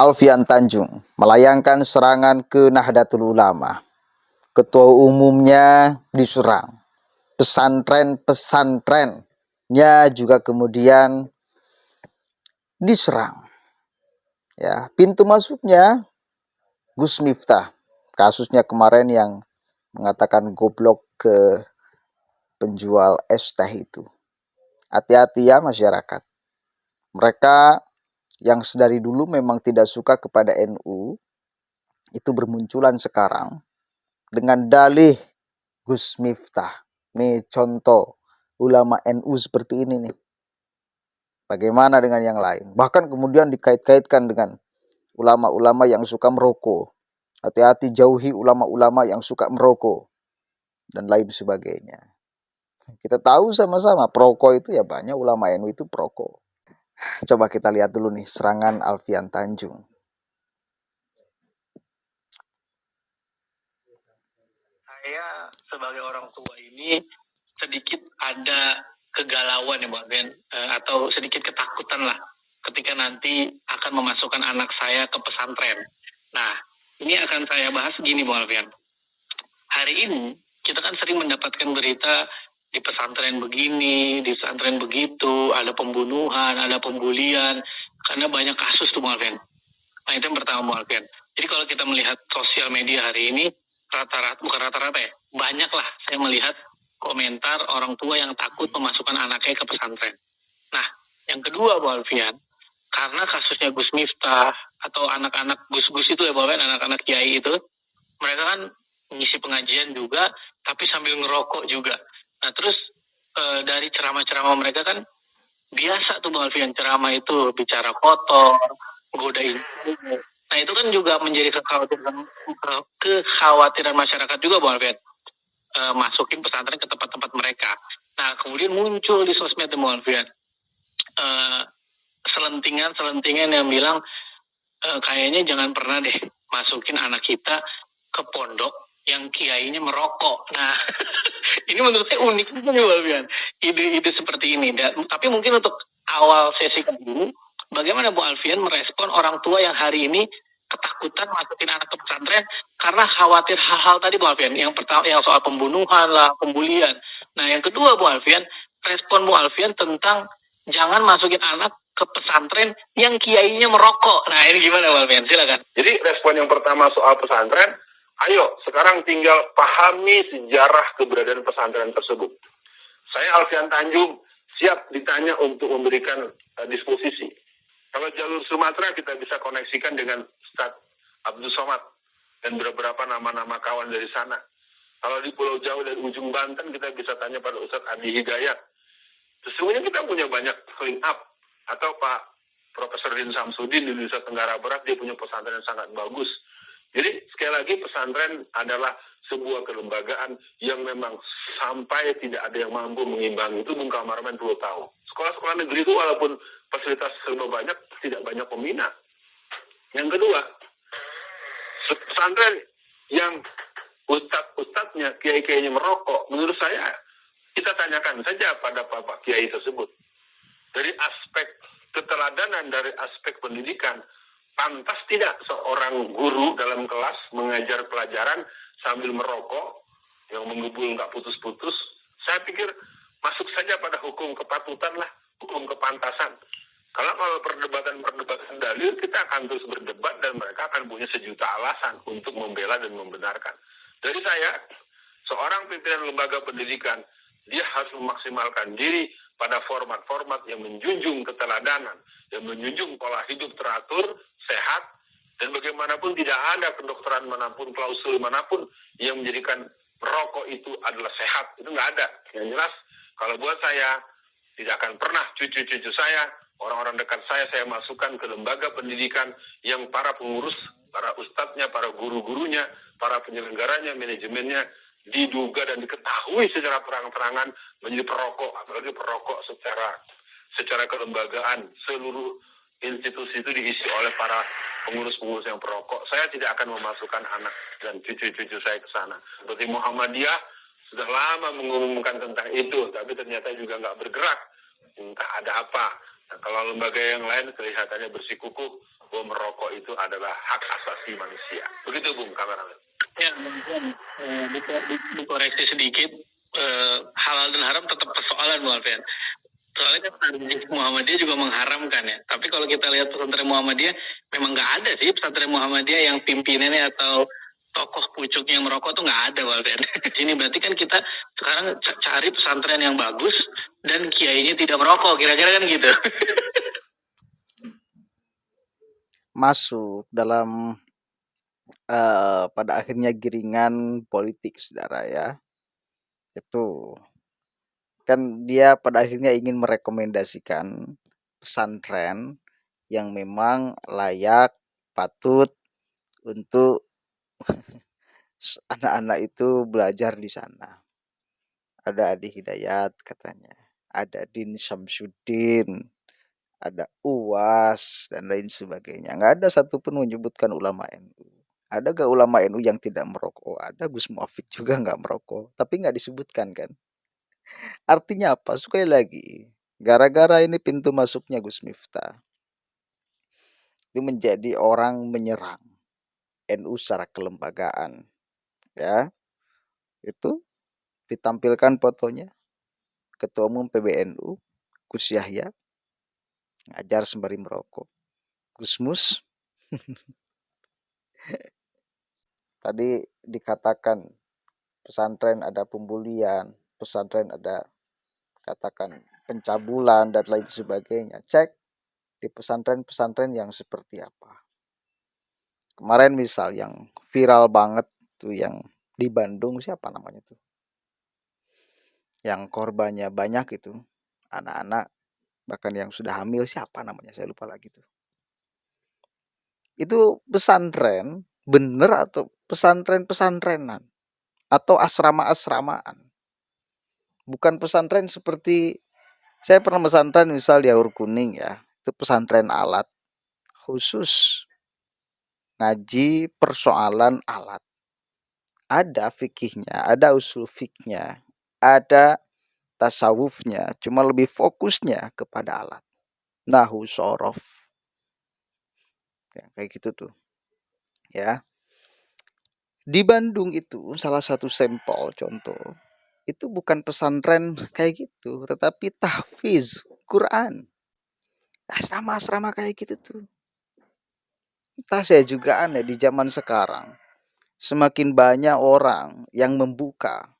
Alfian Tanjung melayangkan serangan ke Nahdlatul Ulama. Ketua umumnya diserang. Pesantren-pesantrennya juga kemudian diserang. Ya, pintu masuknya Gus Miftah. Kasusnya kemarin yang mengatakan goblok ke penjual es teh itu. Hati-hati ya masyarakat. Mereka yang sedari dulu memang tidak suka kepada NU, itu bermunculan sekarang dengan dalih Gus Miftah. Nih contoh ulama NU seperti ini nih. Bagaimana dengan yang lain? Bahkan kemudian dikait-kaitkan dengan ulama-ulama yang suka merokok. Hati-hati, jauhi ulama-ulama yang suka merokok dan lain sebagainya. Kita tahu sama-sama perokok itu ya banyak ulama NU itu perokok. Coba kita lihat dulu nih serangan Alfian Tanjung. Saya sebagai orang tua ini sedikit ada kegalauan ya Mbak Ben, atau sedikit ketakutan lah ketika nanti akan memasukkan anak saya ke pesantren. Nah, ini akan saya bahas gini Bang Alfian. Hari ini kita kan sering mendapatkan berita di pesantren begini, di pesantren begitu, ada pembunuhan, ada pembulian, karena banyak kasus tuh Bang Alfian. Nah itu yang pertama Bang Alfian. Jadi kalau kita melihat sosial media hari ini, bukan rata-rata ya, banyak lah saya melihat komentar orang tua yang takut memasukkan anaknya ke pesantren. Nah, yang kedua Bu Alfian, karena kasusnya Gus Miftah atau anak-anak Gus-Gus itu ya Bu Alfian, anak-anak kiai itu, mereka kan mengisi pengajian juga, tapi sambil ngerokok juga. Nah, terus dari ceramah-ceramah mereka kan biasa tuh Bu Alfian, ceramah itu bicara kotor, godain. Nah, itu kan juga menjadi kekhawatiran masyarakat juga Bu Alfian. Masukin pesantren ke tempat-tempat mereka. Nah, kemudian muncul di sosmed Bu Alfian selentingan yang bilang kayaknya jangan pernah deh masukin anak kita ke pondok yang kiainya merokok. Nah, ini menurut saya unik juga nih Bu Alfian. Ide-ide seperti ini. Tapi mungkin untuk awal sesi ini, bagaimana Bu Alfian merespon orang tua yang hari ini ketakutan masukin anak ke pesantren karena khawatir hal-hal tadi Bu Alfian. Yang pertama yang soal pembunuhan lah, pembulian. Nah, yang kedua Bu Alfian, respon Bu Alfian tentang jangan masukin anak ke pesantren yang kiainya merokok. Nah, ini gimana Bu Alfian? Silakan. Jadi respon yang pertama soal pesantren, ayo sekarang tinggal pahami sejarah keberadaan pesantren tersebut. Saya Alfian Tanjung siap ditanya untuk memberikan disposisi. Kalau jalur Sumatera kita bisa koneksikan dengan Ustadz Abdul Somad dan beberapa nama-nama kawan dari sana. Kalau di Pulau Jawa dari ujung Banten kita bisa tanya pada Ustadz Adi Hidayat. Sesungguhnya kita punya banyak link up. Atau Pak Profesor Din Samsudin di Nusa Tenggara Barat, dia punya pesantren yang sangat bagus. Jadi sekali lagi pesantren adalah sebuah kelembagaan yang memang sampai tidak ada yang mampu mengimbangi. Itu Bung Kamarmen perlu tahu. Sekolah-sekolah negeri itu walaupun fasilitas serba banyak, tidak banyak pembina. Yang kedua, pesantren yang ustadz-ustadznya, kiai-kiainya merokok, menurut saya kita tanyakan saja pada Bapak Kiai tersebut. Dari aspek keteladanan, dari aspek pendidikan, pantas tidak seorang guru dalam kelas mengajar pelajaran sambil merokok, yang menggubul nggak putus-putus? Saya pikir masuk saja pada hukum kepatutan lah, hukum kepantasan. Kalau perdebatan dalil, kita akan terus berdebat dan mereka akan punya sejuta alasan untuk membela dan membenarkan. Dari saya, seorang pimpinan lembaga pendidikan, dia harus memaksimalkan diri pada format-format yang menjunjung keteladanan, yang menjunjung pola hidup teratur, sehat, dan bagaimanapun tidak ada kedokteran manapun, klausul manapun yang menjadikan rokok itu adalah sehat. Itu nggak ada. Yang jelas, kalau buat saya, tidak akan pernah cucu-cucu saya, orang-orang dekat saya masukkan ke lembaga pendidikan yang para pengurus, para ustadznya, para guru-gurunya, para penyelenggaranya, manajemennya, diduga dan diketahui secara terang-terangan menjadi perokok, apalagi perokok secara kelembagaan. Seluruh institusi itu diisi oleh para pengurus-pengurus yang perokok. Saya tidak akan memasukkan anak dan cucu-cucu saya ke sana. Seperti Muhammadiyah sudah lama mengumumkan tentang itu, tapi ternyata juga nggak bergerak. Entah ada apa. Nah, kalau lembaga yang lain kelihatannya bersikukuh, bahwa merokok itu adalah hak asasi manusia. Begitu Bung kameramen. Ya, mungkin dikoreksi sedikit, halal dan haram tetap persoalan Bung Alfian. Soalnya kan Muhammadiyah juga mengharamkan ya. Tapi kalau kita lihat pesantren Muhammadiyah, memang nggak ada sih pesantren Muhammadiyah yang pimpinannya atau tokoh pucuknya yang merokok tuh nggak ada Bung Alfian. Ini berarti kan kita sekarang cari pesantren yang bagus dan kiainya tidak merokok, kira-kira kan gitu. Masuk dalam pada akhirnya giringan politik, saudara ya. Itu kan dia pada akhirnya ingin merekomendasikan pesantren yang memang layak, patut untuk anak-anak itu belajar di sana. Ada Adi Hidayat katanya, ada Din Syamsuddin, ada UAS dan lain sebagainya. Nggak ada satupun menyebutkan ulama NU. Ada gak ulama NU yang tidak merokok? Ada, Gus Muafik juga nggak merokok, tapi nggak disebutkan kan. Artinya apa? Sekali lagi, gara-gara ini pintu masuknya Gus Miftah, itu menjadi orang menyerang NU secara kelembagaan. Ya, itu ditampilkan fotonya Ketua Umum PBNU, Gus Yahya, ngajar sembari merokok. Gus Mus, tadi dikatakan pesantren ada pembulian, pesantren ada katakan pencabulan dan lain sebagainya. Cek di pesantren-pesantren yang seperti apa. Kemarin misal yang viral banget tuh yang di Bandung, siapa namanya tuh? Yang korbannya banyak itu, anak-anak, bahkan yang sudah hamil, siapa namanya? Saya lupa lagi tuh. Itu pesantren bener atau pesantren-pesantrenan atau asrama-asramaan? Bukan pesantren seperti saya pernah pesantren misal di Aur Kuning ya, itu pesantren alat khusus ngaji persoalan alat. Ada fikihnya, ada usul fikihnya, ada tasawufnya, cuma lebih fokusnya kepada alat. Nahu sorof. Ya, kayak gitu tuh. Ya. Di Bandung itu salah satu sampel contoh. Itu bukan pesantren kayak gitu, tetapi tahfiz Quran. Asrama-asrama kayak gitu tuh. Entah saya juga aneh di zaman sekarang. Semakin banyak orang yang membuka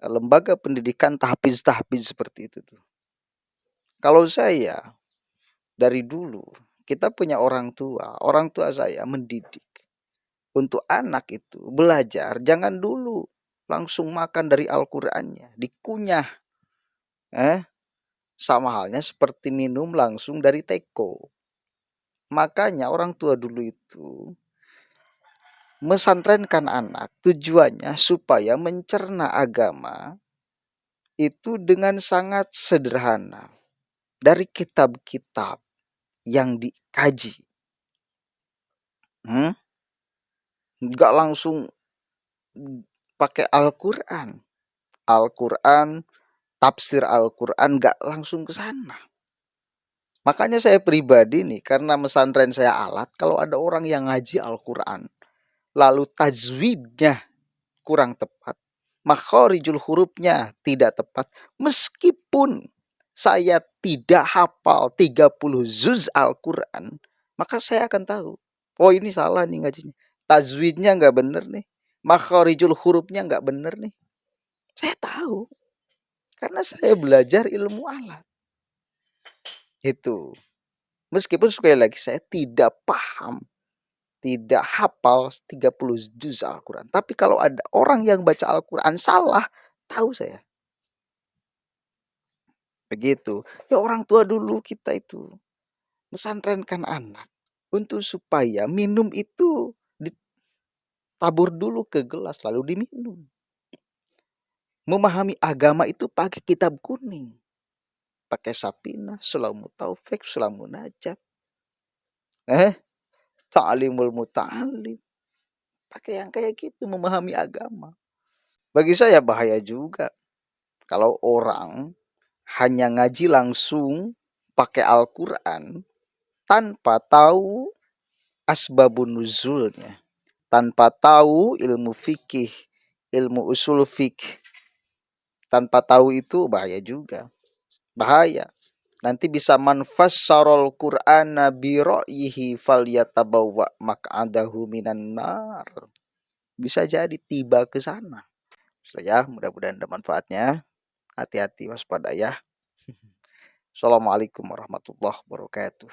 lembaga pendidikan tahfiz-tahfiz seperti itu tuh. Kalau saya dari dulu kita punya orang tua saya mendidik untuk anak itu belajar jangan dulu langsung makan dari Al-Qur'annya, dikunyah. Sama halnya seperti minum langsung dari teko. Makanya orang tua dulu itu mesantrenkan anak tujuannya supaya mencerna agama itu dengan sangat sederhana dari kitab-kitab yang dikaji. Nggak langsung pakai Al-Quran. Al-Quran, tafsir Al-Quran nggak langsung ke sana. Makanya saya pribadi nih, karena mesantren saya alat, kalau ada orang yang ngaji Al-Quran, lalu tajwidnya kurang tepat, makhorijul hurufnya tidak tepat, meskipun saya tidak hafal 30 juz Al-Quran, maka saya akan tahu, oh ini salah nih ngajinya. Tajwidnya nggak bener nih, makhorijul hurufnya nggak bener nih. Saya tahu, karena saya belajar ilmu alat. Itu. Meskipun sekali lagi saya tidak paham, tidak hafal 30 juz Al-Quran. Tapi kalau ada orang yang baca Al-Quran salah, tahu saya. Begitu. Ya orang tua dulu kita itu mesantrenkan anak untuk supaya minum itu ditabur dulu ke gelas lalu diminum. Memahami agama itu pakai kitab kuning. Pakai Sapinah, Sulamu Taufik, Sulamu Najat. Ta'limul muta'alim. Pakai yang kayak gitu memahami agama. Bagi saya bahaya juga kalau orang hanya ngaji langsung pakai Al-Quran tanpa tahu asbabun nuzulnya, tanpa tahu ilmu fikih, ilmu usul fikih, tanpa tahu itu bahaya juga. Bahaya. Nanti bisa manfassarul Qur'ana bi ra'yihi falyatabawwa maq'adahu minan nar. Bisa jadi tiba ke sana. Ya, mudah-mudahan ada manfaatnya. Hati-hati, waspada ya. Assalamualaikum warahmatullahi wabarakatuh.